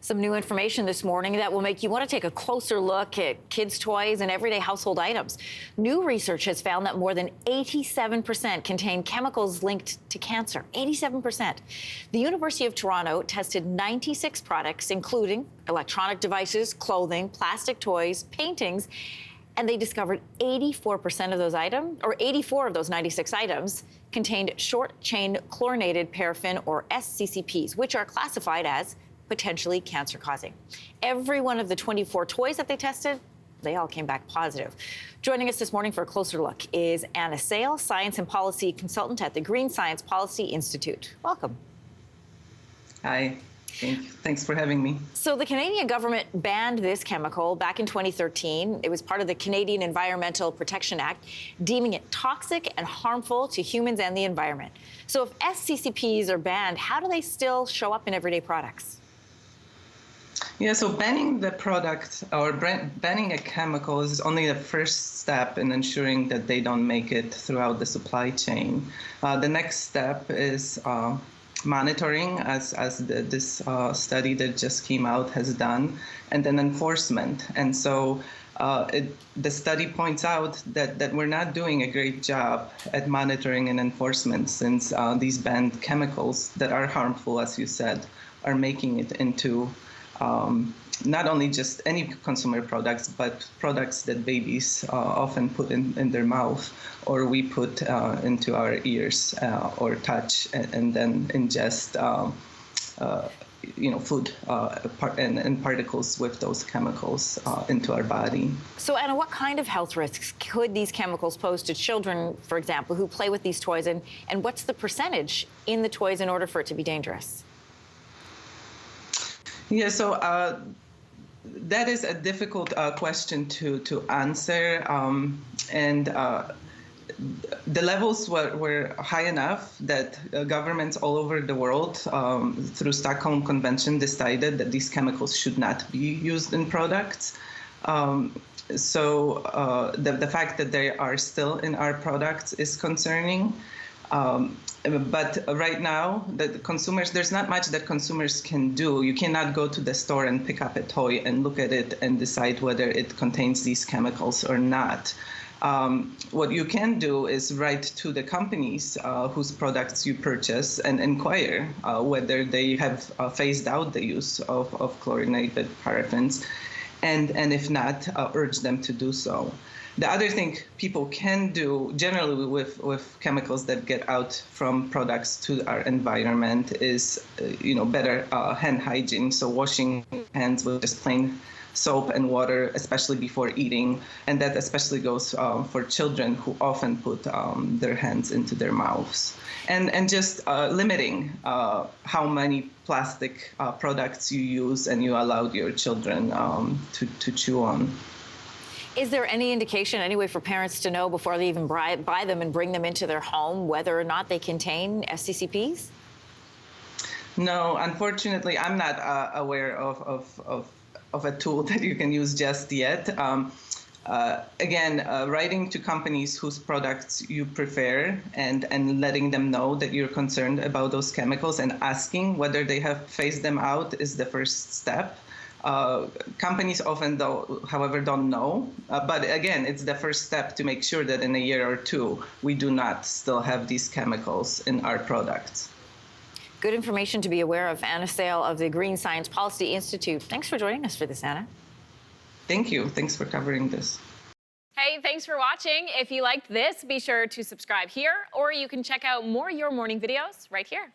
Some new information this morning that will make you want to take a closer look at kids' toys and everyday household items. New research has found that more than 87% contain chemicals linked to cancer. 87%. The University of Toronto tested 96 products, including electronic devices, clothing, plastic toys, paintings, and they discovered 84% of those items, or 84 of those 96 items, contained short-chain chlorinated paraffin, or SCCPS, which are classified as potentially cancer-causing. Every one of the 24 toys that they tested, they all came back positive. Joining us this morning for a closer look is Anna Sale, Science and Policy Consultant at the Green Science Policy Institute. Welcome. Hi. Thanks for having me. So the Canadian government banned this chemical back in 2013. It was part of the Canadian Environmental Protection Act, deeming it toxic and harmful to humans and the environment. So if SCCPs are banned, how do they still show up in everyday products? Yeah, so banning the product or banning a chemical is only the first step in ensuring that they don't make it throughout the supply chain. The next step is monitoring, as this study that just came out has done, and then enforcement. And so the study points out that we're not doing a great job at monitoring and enforcement, since these banned chemicals that are harmful, as you said, are making it into not only just any consumer products, but products that babies often put in their mouth, or we put into our ears or touch and then ingest food and particles with those chemicals into our body. So Anna, what kind of health risks could these chemicals pose to children, for example, who play with these toys, and what's the percentage in the toys in order for it to be dangerous? Yeah, so that is a difficult question to answer, and the levels were high enough that governments all over the world, through Stockholm Convention, decided that these chemicals should not be used in products. So the fact that they are still in our products is concerning. But right now, there's not much that consumers can do. You cannot go to the store and pick up a toy and look at it and decide whether it contains these chemicals or not. What you can do is write to the companies whose products you purchase and inquire whether they have phased out the use of chlorinated paraffins, and if not, urge them to do so. The other thing people can do generally with chemicals that get out from products to our environment is, better hand hygiene. So washing hands with just plain soap and water, especially before eating. And that especially goes for children who often put their hands into their mouths. And just limiting how many plastic products you use and you allow your children to chew on. Is there any indication, any way for parents to know before they even buy them and bring them into their home whether or not they contain SCCPs? No, unfortunately, I'm not aware of a tool that you can use just yet. Again, writing to companies whose products you prefer and letting them know that you're concerned about those chemicals and asking whether they have phased them out is the first step. Companies often, however, don't know. But again, it's the first step to make sure that in a year or two, we do not still have these chemicals in our products. Good information to be aware of. Anna Sale of the Green Science Policy Institute. Thanks for joining us for this, Anna. Thank you. Thanks for covering this. Hey, thanks for watching. If you liked this, be sure to subscribe here, or you can check out more Your Morning videos right here.